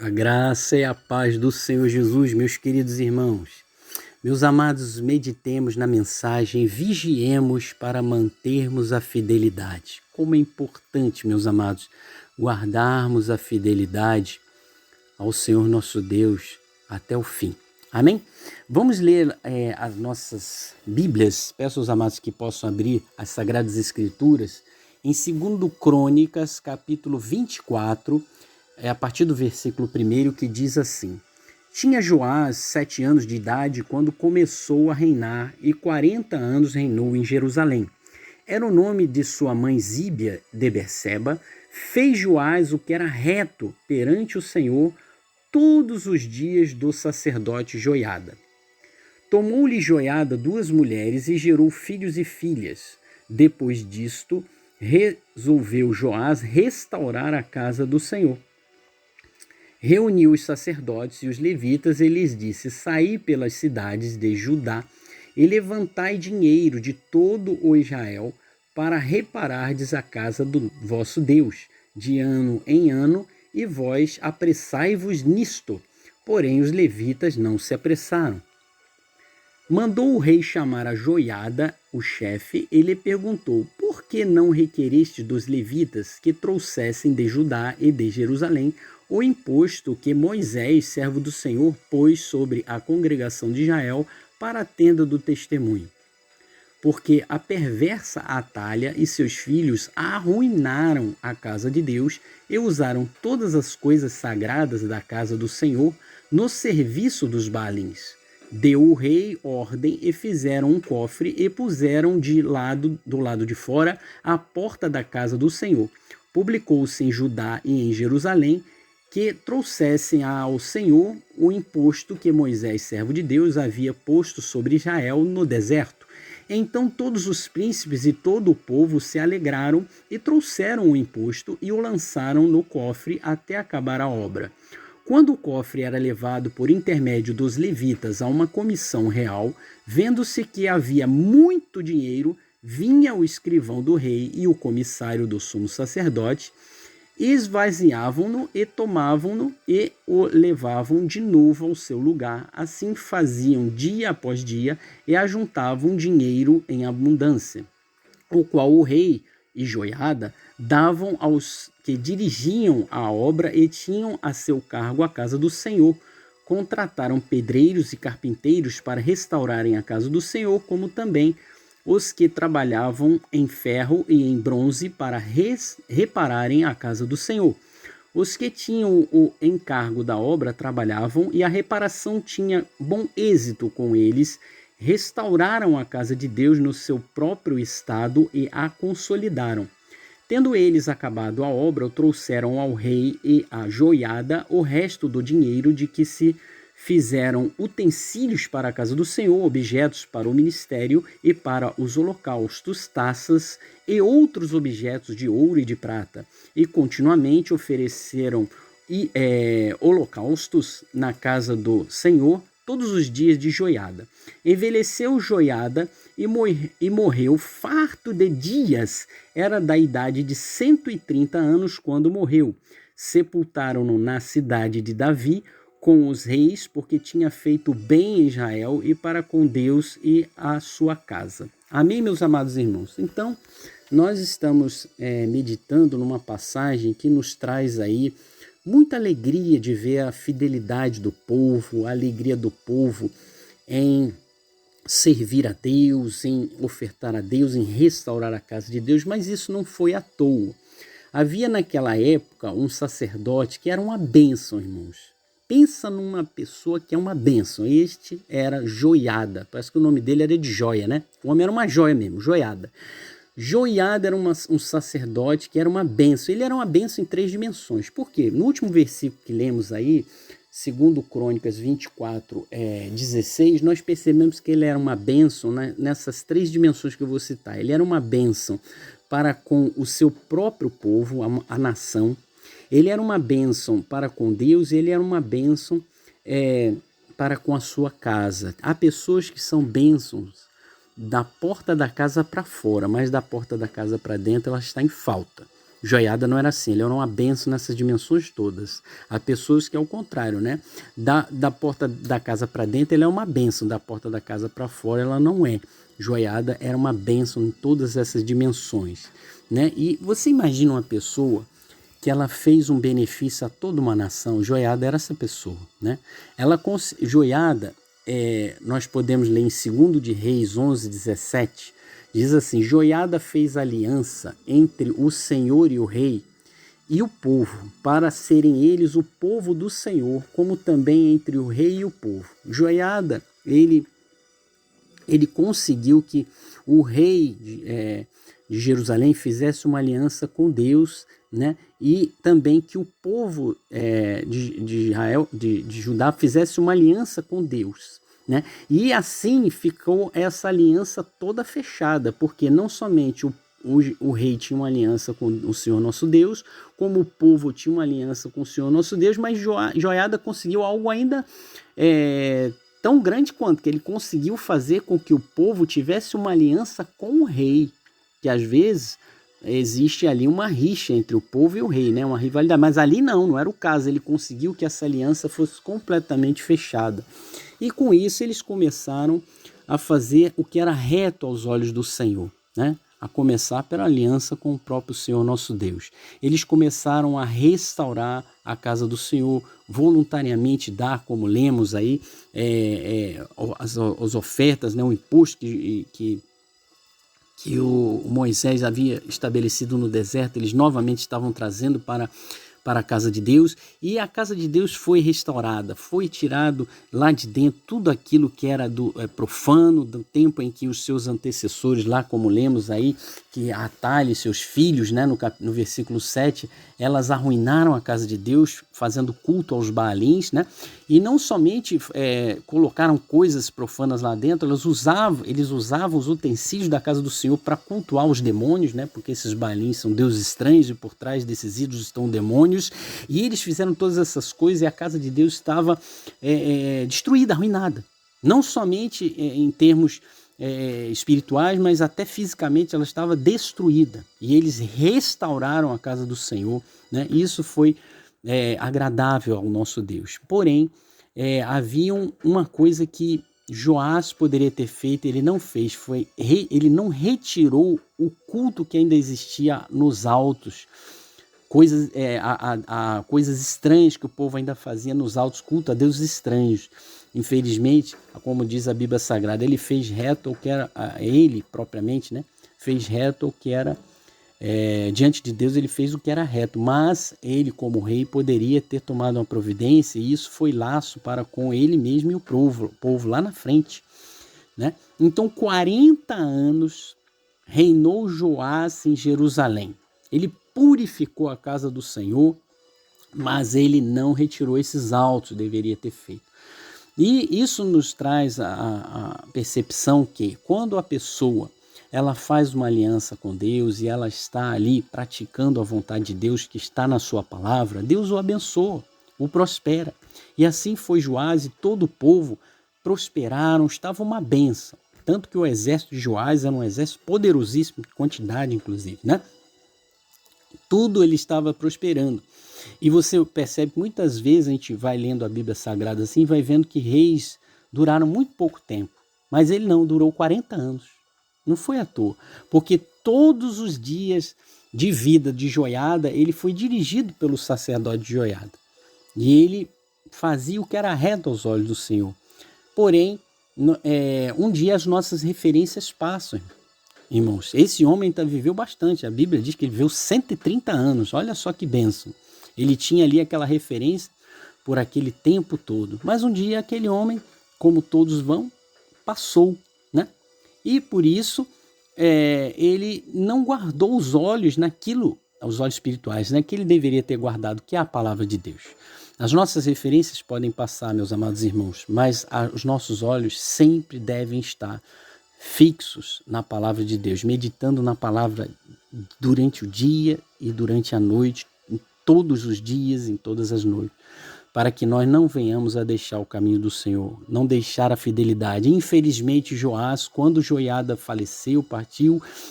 A graça e a paz do Senhor Jesus, meus queridos irmãos. Meus amados, meditemos na mensagem, vigiemos para mantermos a fidelidade. Como é importante, meus amados, guardarmos a fidelidade ao Senhor nosso Deus até o fim. Amém? Vamos ler as nossas Bíblias. Peço aos amados que possam abrir as Sagradas Escrituras em 2 Crônicas, capítulo 24, a partir do versículo 1, que diz assim: Tinha Joás 7 anos de idade quando começou a reinar, e 40 anos reinou em Jerusalém. Era o nome de sua mãe Zíbia de Berseba. Fez Joás o que era reto perante o Senhor todos os dias do sacerdote Joiada. Tomou-lhe Joiada 2 mulheres e gerou filhos e filhas. Depois disto, resolveu Joás restaurar a casa do Senhor. Reuniu os sacerdotes e os levitas e lhes disse: Saí pelas cidades de Judá e levantai dinheiro de todo o Israel para reparardes a casa do vosso Deus, de ano em ano, e vós apressai-vos nisto. Porém os levitas não se apressaram. Mandou o rei chamar a Joiada, o chefe, e lhe perguntou: Por que não requereste dos levitas que trouxessem de Judá e de Jerusalém o imposto que Moisés, servo do Senhor, pôs sobre a congregação de Israel para a tenda do testemunho? Porque a perversa Atalha e seus filhos arruinaram a casa de Deus e usaram todas as coisas sagradas da casa do Senhor no serviço dos Baalins. Deu o rei ordem e fizeram um cofre e puseram do lado de fora a porta da casa do Senhor. Publicou-se em Judá e em Jerusalém que trouxessem ao Senhor o imposto que Moisés, servo de Deus, havia posto sobre Israel no deserto. Então todos os príncipes e todo o povo se alegraram e trouxeram o imposto e o lançaram no cofre até acabar a obra. Quando o cofre era levado por intermédio dos levitas a uma comissão real, vendo-se que havia muito dinheiro, vinha o escrivão do rei e o comissário do sumo sacerdote, esvaziavam-no e tomavam-no e o levavam de novo ao seu lugar. Assim faziam dia após dia e ajuntavam dinheiro em abundância, o qual o rei e Joiada davam aos que dirigiam a obra e tinham a seu cargo a casa do Senhor. Contrataram pedreiros e carpinteiros para restaurarem a casa do Senhor, como também os que trabalhavam em ferro e em bronze para repararem a casa do Senhor. Os que tinham o encargo da obra trabalhavam, e a reparação tinha bom êxito com eles. Restauraram a casa de Deus no seu próprio estado e a consolidaram. Tendo eles acabado a obra, trouxeram ao rei e à Joiada o resto do dinheiro de que se fizeram utensílios para a casa do Senhor, objetos para o ministério e para os holocaustos, taças e outros objetos de ouro e de prata. E continuamente ofereceram holocaustos na casa do Senhor todos os dias de Joiada. Envelheceu Joiada e morreu farto de dias. Era da idade de 130 anos quando morreu. Sepultaram-no na cidade de Davi com os reis, porque tinha feito bem em Israel e para com Deus e a sua casa. Amém, meus amados irmãos? Então, nós estamos meditando numa passagem que nos traz aí muita alegria de ver a fidelidade do povo, a alegria do povo em servir a Deus, em ofertar a Deus, em restaurar a casa de Deus, mas isso não foi à toa. Havia naquela época um sacerdote que era uma bênção, irmãos. Pensa numa pessoa que é uma bênção. Este era Joiada. Parece que o nome dele era de joia, né? O homem era uma joia mesmo, Joiada. Joiada era um sacerdote que era uma bênção. Ele era uma bênção em 3 dimensões. Por quê? No último versículo que lemos aí, 2 Crônicas 24, 16, nós percebemos que ele era uma bênção, né, nessas 3 dimensões que eu vou citar. Ele era uma bênção para com o seu próprio povo, a nação. Ele era uma bênção para com Deus, ele era uma bênção para com a sua casa. Há pessoas que são bênçãos da porta da casa para fora, mas da porta da casa para dentro ela está em falta. Joiada não era assim, ele era uma bênção nessas dimensões todas. Há pessoas que é o contrário, né? Da porta da casa para dentro, ele é uma bênção, da porta da casa para fora, ela não é. Joiada era uma bênção em todas essas dimensões, né? E você imagina uma pessoa que ela fez um benefício a toda uma nação. Joiada era essa pessoa, né? Joiada, nós podemos ler em 2 de Reis 11:17, diz assim: Joiada fez aliança entre o Senhor e o rei e o povo, para serem eles o povo do Senhor, como também entre o rei e o povo. Joiada, ele conseguiu que o rei de Jerusalém fizesse uma aliança com Deus, né? E também que o povo de Israel, de Judá, fizesse uma aliança com Deus, né? E assim ficou essa aliança toda fechada, porque não somente o rei tinha uma aliança com o Senhor nosso Deus, como o povo tinha uma aliança com o Senhor nosso Deus, mas Joiada conseguiu algo ainda tão grande quanto, que ele conseguiu fazer com que o povo tivesse uma aliança com o rei, que às vezes existe ali uma rixa entre o povo e o rei, né? Uma rivalidade, mas ali não era o caso, ele conseguiu que essa aliança fosse completamente fechada. E com isso eles começaram a fazer o que era reto aos olhos do Senhor, né? A começar pela aliança com o próprio Senhor nosso Deus. Eles começaram a restaurar a casa do Senhor, voluntariamente dar, como lemos aí, as ofertas, né? O imposto que o Moisés havia estabelecido no deserto, eles novamente estavam trazendo para a casa de Deus, e a casa de Deus foi restaurada, foi tirado lá de dentro tudo aquilo que era profano, do tempo em que os seus antecessores, lá como lemos aí, que Atalha e seus filhos, né, no versículo 7, elas arruinaram a casa de Deus, fazendo culto aos Baalins, né, e não somente colocaram coisas profanas lá dentro, eles usavam os utensílios da casa do Senhor para cultuar os demônios, né, porque esses Baalins são deuses estranhos e por trás desses ídolos estão demônios, e eles fizeram todas essas coisas e a casa de Deus estava destruída, arruinada. Não somente em termos espirituais, mas até fisicamente ela estava destruída. E eles restauraram a casa do Senhor, né? E isso foi agradável ao nosso Deus. Porém, havia uma coisa que Joás poderia ter feito, ele não fez, ele não retirou o culto que ainda existia nos altos, coisas estranhas que o povo ainda fazia nos altos, culto a deuses estranhos. Infelizmente, como diz a Bíblia Sagrada, ele fez reto o que era, ele propriamente, né, fez reto o que era, diante de Deus ele fez o que era reto, mas ele como rei poderia ter tomado uma providência, e isso foi laço para com ele mesmo e o povo lá na frente, né? Então 40 anos reinou Joás em Jerusalém. Ele purificou a casa do Senhor, mas ele não retirou esses altos, deveria ter feito. E isso nos traz a percepção que quando a pessoa ela faz uma aliança com Deus e ela está ali praticando a vontade de Deus que está na sua palavra, Deus o abençoa, o prospera. E assim foi Joás e todo o povo prosperaram, estava uma bênção. Tanto que o exército de Joás era um exército poderosíssimo, quantidade inclusive, né? Tudo ele estava prosperando. E você percebe que muitas vezes a gente vai lendo a Bíblia Sagrada assim, vai vendo que reis duraram muito pouco tempo. Mas ele não, durou 40 anos. Não foi à toa. Porque todos os dias de vida de Joiada, ele foi dirigido pelo sacerdote de Joiada. E ele fazia o que era reto aos olhos do Senhor. Porém, um dia as nossas referências passam, irmãos. Esse homem viveu bastante. A Bíblia diz que ele viveu 130 anos. Olha só que bênção. Ele tinha ali aquela referência por aquele tempo todo. Mas um dia aquele homem, como todos vão, passou, né? E por isso ele não guardou os olhos naquilo, os olhos espirituais, né? Que ele deveria ter guardado, que é a palavra de Deus. As nossas referências podem passar, meus amados irmãos, mas os nossos olhos sempre devem estar fixos na palavra de Deus, meditando na palavra durante o dia e durante a noite, todos os dias, em todas as noites. para que nós não venhamos a deixar o caminho do Senhor, não deixar a fidelidade. Infelizmente, Joás, quando Joiada faleceu,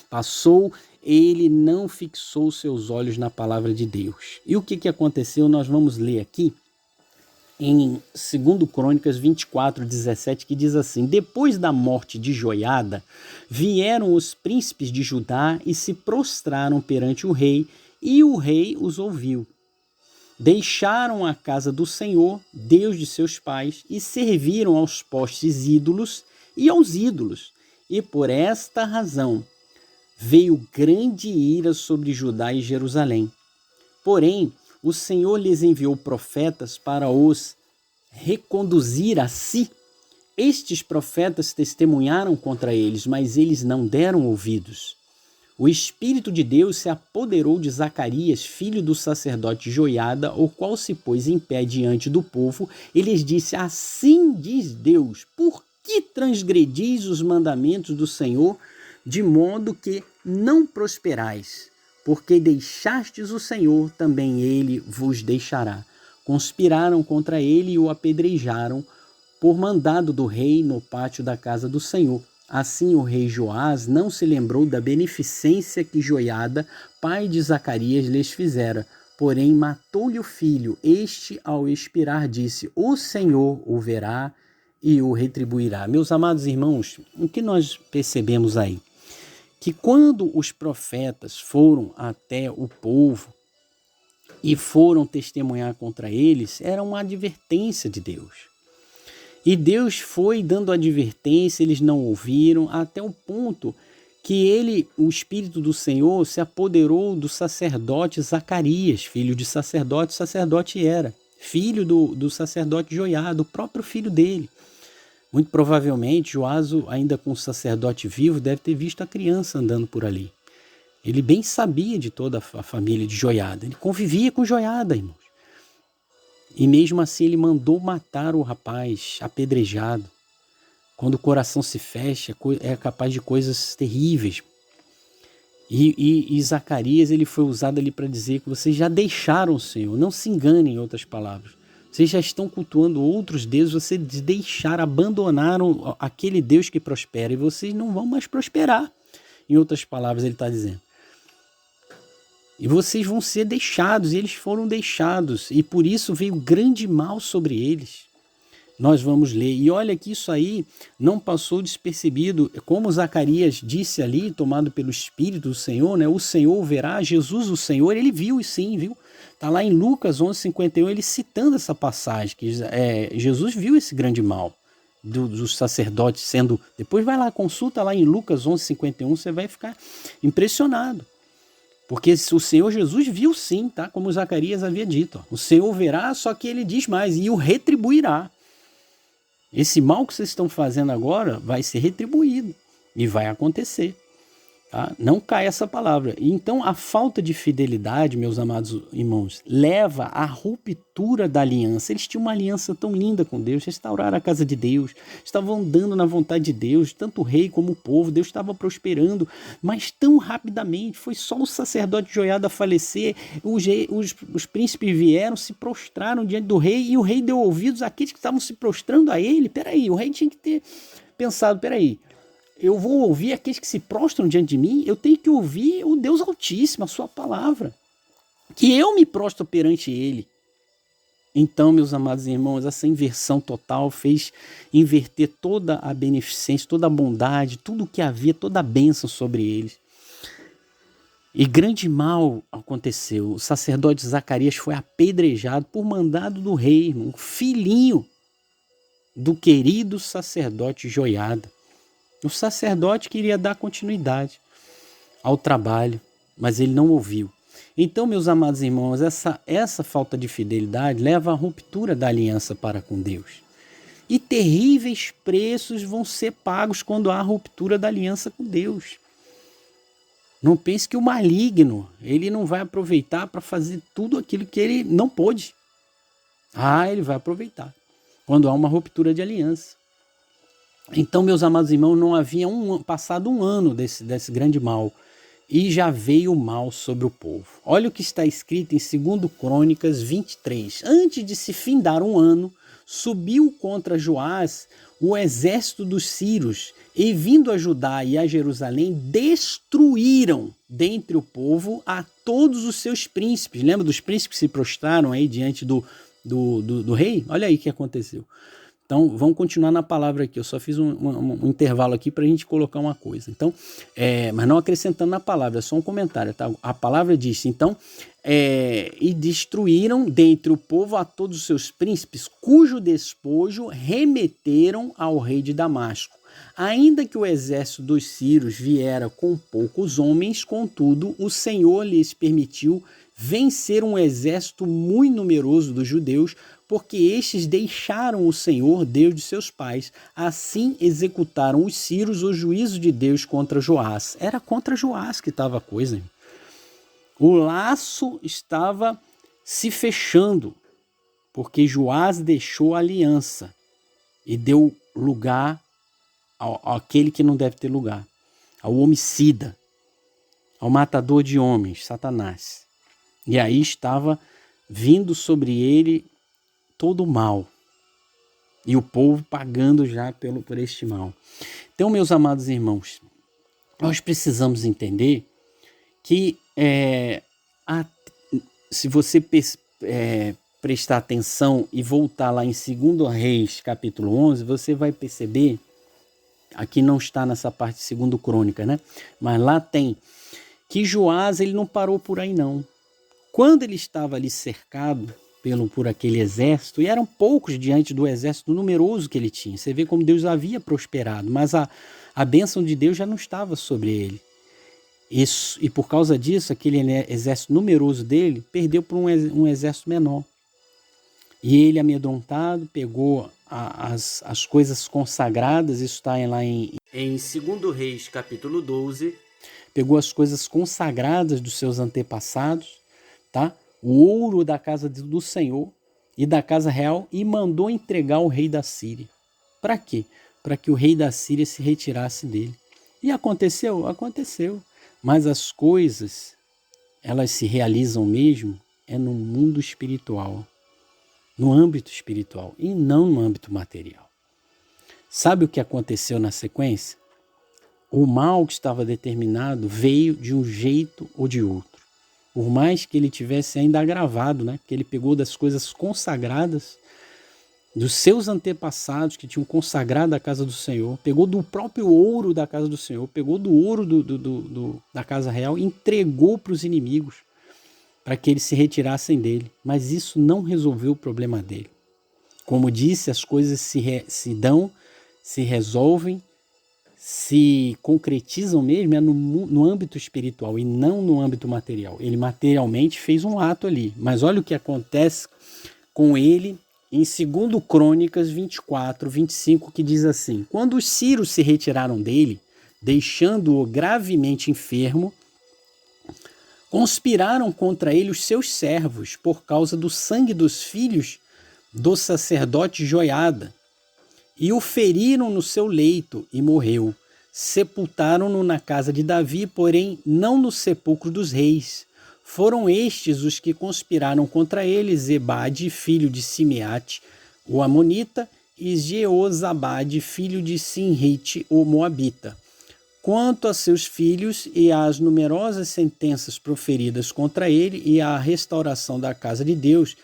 passou, ele não fixou seus olhos na palavra de Deus. E o que aconteceu? Nós vamos ler aqui em 2 Crônicas 24:17, que diz assim: depois da morte de Joiada, vieram os príncipes de Judá e se prostraram perante o rei, e o rei os ouviu. Deixaram a casa do Senhor, Deus de seus pais, e serviram aos postes ídolos e aos ídolos. E por esta razão veio grande ira sobre Judá e Jerusalém. Porém, o Senhor lhes enviou profetas para os reconduzir a si. Estes profetas testemunharam contra eles, mas eles não deram ouvidos. O Espírito de Deus se apoderou de Zacarias, filho do sacerdote Joiada, o qual se pôs em pé diante do povo e lhes disse: assim diz Deus, por que transgredis os mandamentos do Senhor, de modo que não prosperais? Porque deixastes o Senhor, também ele vos deixará. Conspiraram contra ele e o apedrejaram por mandado do rei no pátio da casa do Senhor. Assim o rei Joás não se lembrou da beneficência que Joiada, pai de Zacarias, lhes fizera, porém matou-lhe o filho. Este, ao expirar, disse: o Senhor o verá e o retribuirá. Meus amados irmãos, o que nós percebemos aí? Que quando os profetas foram até o povo e foram testemunhar contra eles, era uma advertência de Deus. E Deus foi dando advertência, eles não ouviram, até o ponto que o Espírito do Senhor se apoderou do sacerdote Zacarias, filho de sacerdote. Sacerdote era filho do sacerdote Joiada, o próprio filho dele. Muito provavelmente, Joaso, ainda com o sacerdote vivo, deve ter visto a criança andando por ali. Ele bem sabia de toda a família de Joiada, ele convivia com Joiada, irmãos. E mesmo assim ele mandou matar o rapaz, apedrejado. Quando o coração se fecha, é capaz de coisas terríveis. E Zacarias, ele foi usado ali para dizer que vocês já deixaram o Senhor. Não se enganem, em outras palavras. Vocês já estão cultuando outros deuses, vocês deixaram, abandonaram aquele Deus que prospera, e vocês não vão mais prosperar. Em outras palavras, ele está dizendo. E vocês vão ser deixados, e eles foram deixados, e por isso veio grande mal sobre eles. Nós vamos ler, e olha que isso aí não passou despercebido, como Zacarias disse ali, tomado pelo Espírito do Senhor, né? O Senhor verá, Jesus o Senhor, ele viu, e sim, viu? Está lá em Lucas 11:51, ele citando essa passagem, que Jesus viu esse grande mal dos sacerdotes sendo... Depois vai lá, consulta lá em Lucas 11:51, você vai ficar impressionado. Porque o Senhor Jesus viu sim, tá? Como Zacarias havia dito. Ó. O Senhor verá, só que ele diz mais, e o retribuirá. Esse mal que vocês estão fazendo agora vai ser retribuído. E vai acontecer. Tá? Não cai essa palavra. Então, a falta de fidelidade, meus amados irmãos, leva à ruptura da aliança. Eles tinham uma aliança tão linda com Deus, restauraram a casa de Deus, estavam andando na vontade de Deus, tanto o rei como o povo, Deus estava prosperando, mas tão rapidamente, foi só o sacerdote Joiada falecer, os príncipes vieram, se prostraram diante do rei, e o rei deu ouvidos àqueles que estavam se prostrando a ele. Peraí, o rei tinha que ter pensado, peraí, eu vou ouvir aqueles que se prostram diante de mim, eu tenho que ouvir o Deus Altíssimo, a sua palavra, que eu me prostro perante ele. Então, meus amados irmãos, essa inversão total fez inverter toda a beneficência, toda a bondade, tudo o que havia, toda a bênção sobre eles. E grande mal aconteceu. O sacerdote Zacarias foi apedrejado por mandado do rei, o filhinho do querido sacerdote Joiada. O sacerdote queria dar continuidade ao trabalho, mas ele não ouviu. Então, meus amados irmãos, essa falta de fidelidade leva à ruptura da aliança para com Deus. E terríveis preços vão ser pagos quando há ruptura da aliança com Deus. Não pense que o maligno, ele não vai aproveitar para fazer tudo aquilo que ele não pôde. Ele vai aproveitar quando há uma ruptura de aliança. Então, meus amados irmãos, não havia passado um ano desse grande mal. e já veio o mal sobre o povo. Olha o que está escrito em 2 Crônicas 23. Antes de se findar um ano, subiu contra Joás o exército dos sírios, e vindo a Judá e a Jerusalém, destruíram dentre o povo a todos os seus príncipes. Lembra dos príncipes que se prostraram aí diante do rei? Olha aí o que aconteceu. Então, vamos continuar na palavra aqui. Eu só fiz um intervalo aqui para a gente colocar uma coisa. Então, mas não acrescentando na palavra, é só um comentário. Tá? A palavra diz, então, e destruíram dentre o povo a todos os seus príncipes, cujo despojo remeteram ao rei de Damasco. Ainda que o exército dos sírios viera com poucos homens, contudo, o Senhor lhes permitiu vencer um exército muito numeroso dos judeus, porque estes deixaram o Senhor, Deus de seus pais. Assim executaram os sírios o juízo de Deus contra Joás. Era contra Joás que estava a coisa. O laço estava se fechando, porque Joás deixou a aliança e deu lugar àquele que não deve ter lugar, ao homicida, ao matador de homens, Satanás. E aí estava vindo sobre ele todo o mal, e o povo pagando já por este mal. Então, meus amados irmãos, nós precisamos entender que se você prestar atenção e voltar lá em 2 Reis, capítulo 11, você vai perceber, aqui não está nessa parte de 2 Crônica, né? Mas lá tem, que Joás ele não parou por aí não. Quando ele estava ali cercado por aquele exército, e eram poucos diante do exército numeroso que ele tinha, você vê como Deus havia prosperado, mas a bênção de Deus já não estava sobre ele. Isso, e por causa disso, aquele exército numeroso dele perdeu por um exército menor. E ele, amedrontado, pegou as coisas consagradas, isso está lá em 2 Reis, capítulo 12, pegou as coisas consagradas dos seus antepassados, tá? O ouro da casa do Senhor e da casa real, e mandou entregar ao rei da Síria. Para quê? Para que o rei da Síria se retirasse dele. E aconteceu? Aconteceu. Mas as coisas, elas se realizam mesmo no mundo espiritual, no âmbito espiritual e não no âmbito material. Sabe o que aconteceu na sequência? O mal que estava determinado veio de um jeito ou de outro. Por mais que ele tivesse ainda agravado, né? Porque ele pegou das coisas consagradas dos seus antepassados que tinham consagrado a casa do Senhor, pegou do próprio ouro da casa do Senhor, pegou do ouro da casa real e entregou para os inimigos, para que eles se retirassem dele. Mas isso não resolveu o problema dele. Como disse, as coisas se dão, se resolvem, se concretizam mesmo no âmbito espiritual e não no âmbito material. Ele materialmente fez um ato ali, mas olha o que acontece com ele em 2 Crônicas 24, 25, que diz assim: quando os sírios se retiraram dele, deixando-o gravemente enfermo, conspiraram contra ele os seus servos por causa do sangue dos filhos do sacerdote Joiada, e o feriram no seu leito e morreu. Sepultaram-no na casa de Davi, porém não no sepulcro dos reis. Foram estes os que conspiraram contra ele, Zebade, filho de Simeate, o Amonita, e Jeozabade, filho de Sinrite, o Moabita. Quanto a seus filhos e às numerosas sentenças proferidas contra ele e à restauração da casa de Deus,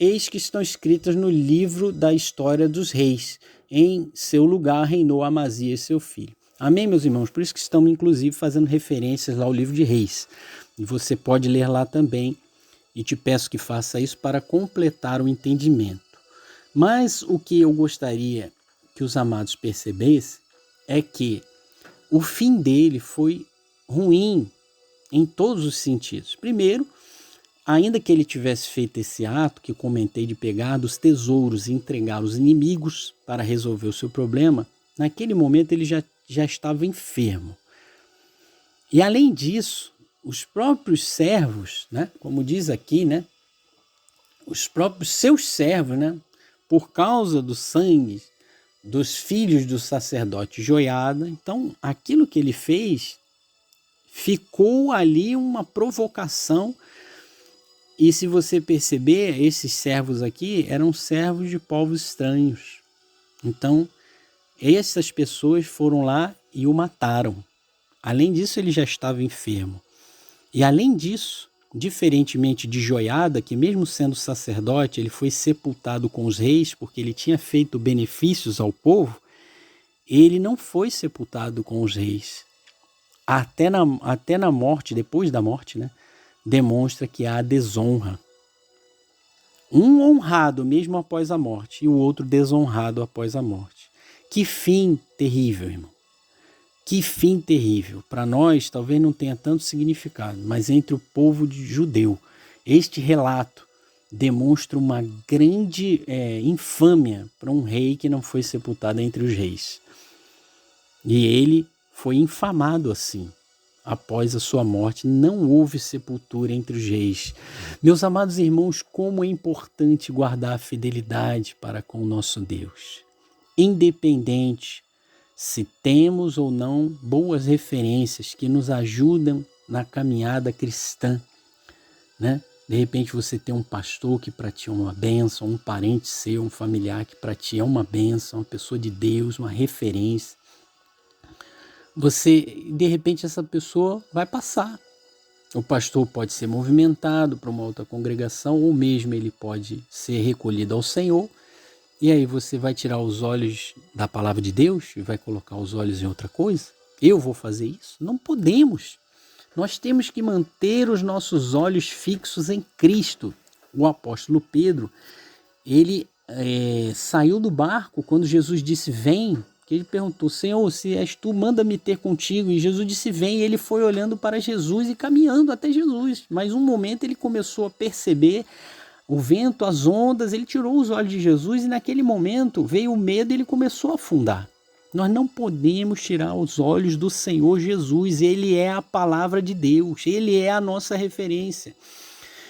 eis que estão escritas no livro da história dos reis. Em seu lugar reinou Amazias, seu filho. Amém, meus irmãos? Por isso que estamos, inclusive, fazendo referências lá ao livro de Reis. E você pode ler lá também, e te peço que faça isso para completar o entendimento. Mas o que eu gostaria que os amados percebessem é que o fim dele foi ruim em todos os sentidos. Primeiro, ainda que ele tivesse feito esse ato que comentei de pegar dos tesouros e entregar aos inimigos para resolver o seu problema, naquele momento ele já estava enfermo. E além disso, os próprios servos, né, como diz aqui, né, os próprios seus servos, né, por causa do sangue dos filhos do sacerdote Joiada, então aquilo que ele fez Ficou ali uma provocação. E se você perceber, esses servos aqui eram servos de povos estranhos. Então, essas pessoas foram lá e o mataram. Além disso, ele já estava enfermo. E além disso, diferentemente de Joiada, que mesmo sendo sacerdote, ele foi sepultado com os reis, porque ele tinha feito benefícios ao povo, ele não foi sepultado com os reis. Até na morte, depois da morte, né, demonstra que há desonra. Um honrado mesmo após a morte e o outro desonrado após a morte. Que fim terrível, irmão. Que fim terrível. Para nós talvez não tenha tanto significado, mas entre o povo judeu, este relato demonstra uma grande infâmia para um rei que não foi sepultado entre os reis. E ele foi infamado assim. Após a sua morte, não houve sepultura entre os reis. Meus amados irmãos, como é importante guardar a fidelidade para com o nosso Deus. Independente se temos ou não boas referências que nos ajudam na caminhada cristã, né? De repente você tem um pastor que para ti é uma bênção, um parente seu, um familiar que para ti é uma bênção, uma pessoa de Deus, uma referência. De repente essa pessoa vai passar. O pastor pode ser movimentado para uma outra congregação, ou mesmo ele pode ser recolhido ao Senhor. E aí você vai tirar os olhos da palavra de Deus e vai colocar os olhos em outra coisa? Eu vou fazer isso? Não podemos. Nós temos que manter os nossos olhos fixos em Cristo. O apóstolo Pedro, ele saiu do barco quando Jesus disse, vem. Ele perguntou, Senhor, se és tu, manda-me ter contigo. E Jesus disse, vem. E ele foi olhando para Jesus e caminhando até Jesus. Mas um momento ele começou a perceber o vento, as ondas, ele tirou os olhos de Jesus e naquele momento veio o medo e ele começou a afundar. Nós não podemos tirar os olhos do Senhor Jesus. Ele é a palavra de Deus. Ele é a nossa referência.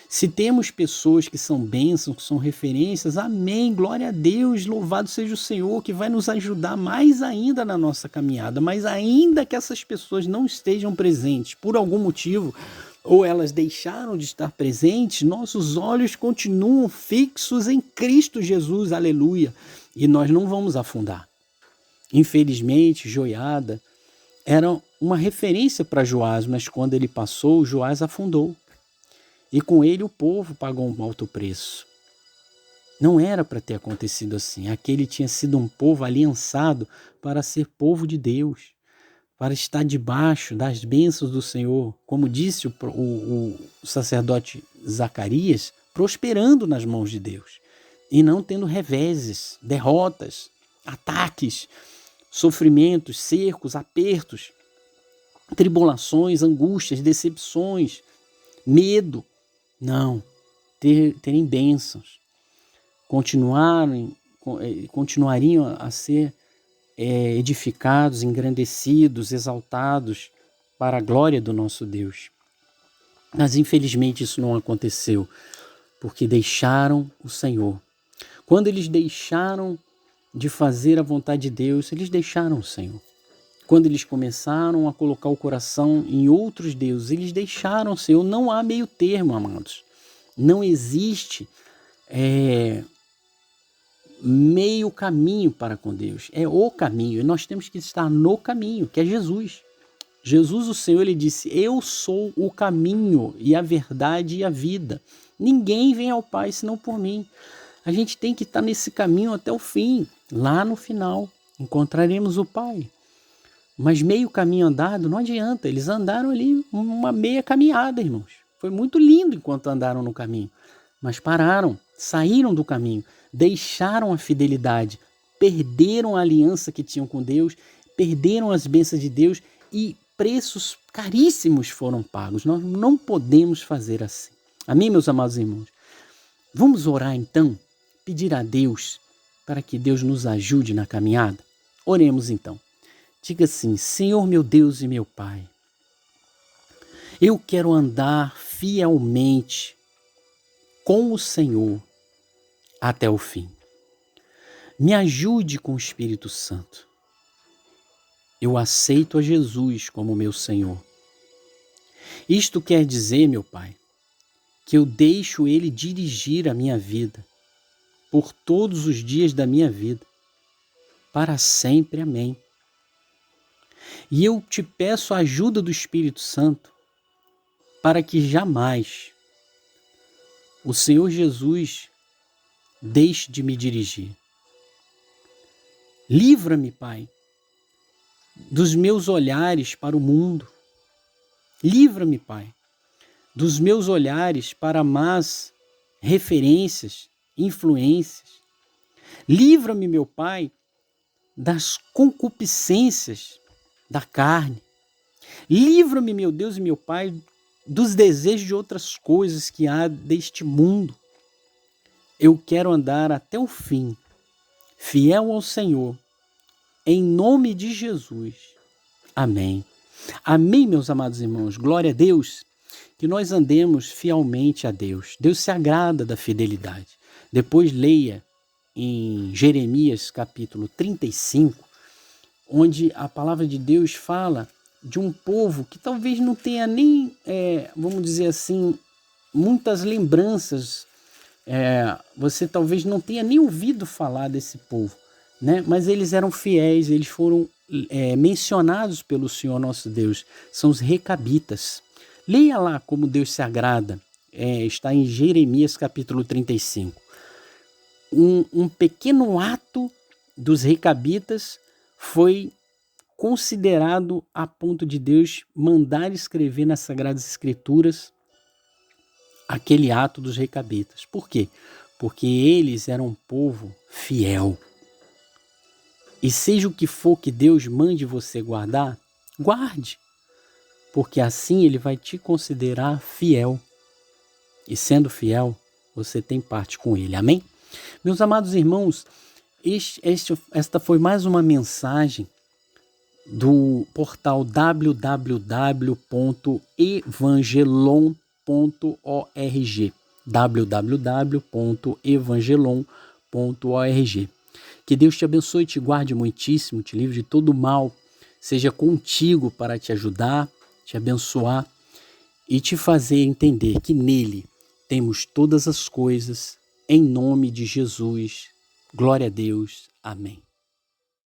Se temos pessoas que são bênçãos, que são referências, amém, glória a Deus, louvado seja o Senhor, que vai nos ajudar mais ainda na nossa caminhada, mas ainda que essas pessoas não estejam presentes por algum motivo, ou elas deixaram de estar presentes, nossos olhos continuam fixos em Cristo Jesus, aleluia, e nós não vamos afundar. Infelizmente, Joiada era uma referência para Joás, mas quando ele passou, Joás afundou. E com ele o povo pagou um alto preço. Não era para ter acontecido assim. Aquele tinha sido um povo aliançado para ser povo de Deus, para estar debaixo das bênçãos do Senhor. Como disse o sacerdote Zacarias, prosperando nas mãos de Deus. E não tendo reveses, derrotas, ataques, sofrimentos, cercos, apertos, tribulações, angústias, decepções, medo. Não, terem bênçãos, continuariam a ser edificados, engrandecidos, exaltados para a glória do nosso Deus. Mas infelizmente isso não aconteceu, porque deixaram o Senhor. Quando eles deixaram de fazer a vontade de Deus, eles deixaram o Senhor. Quando eles começaram a colocar o coração em outros deuses, eles deixaram o Senhor. Não há meio termo, amados. Não existe meio caminho para com Deus. É o caminho. E nós temos que estar no caminho, que é Jesus. Jesus, o Senhor, ele disse, eu sou o caminho e a verdade e a vida. Ninguém vem ao Pai senão por mim. A gente tem que estar nesse caminho até o fim. Lá no final, encontraremos o Pai. Mas meio caminho andado não adianta, eles andaram ali uma meia caminhada, irmãos. Foi muito lindo enquanto andaram no caminho, mas pararam, saíram do caminho, deixaram a fidelidade, perderam a aliança que tinham com Deus, perderam as bênçãos de Deus e preços caríssimos foram pagos. Nós não podemos fazer assim. Amém, meus amados irmãos? Vamos orar então, pedir a Deus para que Deus nos ajude na caminhada? Oremos então. Diga assim, Senhor meu Deus e meu Pai, eu quero andar fielmente com o Senhor até o fim. Me ajude com o Espírito Santo. Eu aceito a Jesus como meu Senhor Isto quer dizer, meu Pai, que eu deixo Ele dirigir a minha vida por todos os dias da minha vida, para sempre. Amém. E eu te peço a ajuda do Espírito Santo para que jamais o Senhor Jesus deixe de me dirigir. Livra-me, Pai, dos meus olhares para o mundo. Livra-me, Pai, dos meus olhares para más referências, influências. Livra-me, meu Pai, das concupiscências da carne. Livra-me, meu Deus e meu Pai, dos desejos de outras coisas que há deste mundo. Eu quero andar até o fim, fiel ao Senhor, em nome de Jesus. Amém. Amém, meus amados irmãos. Glória a Deus, que nós andemos fielmente a Deus. Deus se agrada da fidelidade. Depois leia em Jeremias capítulo 35, onde a palavra de Deus fala de um povo que talvez não tenha nem, vamos dizer assim, muitas lembranças. Você talvez não tenha nem ouvido falar desse povo, né? Mas eles eram fiéis, eles foram mencionados pelo Senhor nosso Deus, são os recabitas. Leia lá como Deus se agrada, está em Jeremias capítulo 35. Um pequeno ato dos recabitas foi considerado a ponto de Deus mandar escrever nas Sagradas Escrituras aquele ato dos recabitas. Por quê? Porque eles eram um povo fiel. E seja o que for que Deus mande você guardar, guarde, porque assim Ele vai te considerar fiel. E sendo fiel, você tem parte com Ele. Amém? Meus amados irmãos, esta foi mais uma mensagem do portal www.evangelon.org www.evangelon.org. Que Deus te abençoe e te guarde muitíssimo, te livre de todo mal, seja contigo para te ajudar, te abençoar e te fazer entender que nele temos todas as coisas, em nome de Jesus. Glória a Deus. Amém.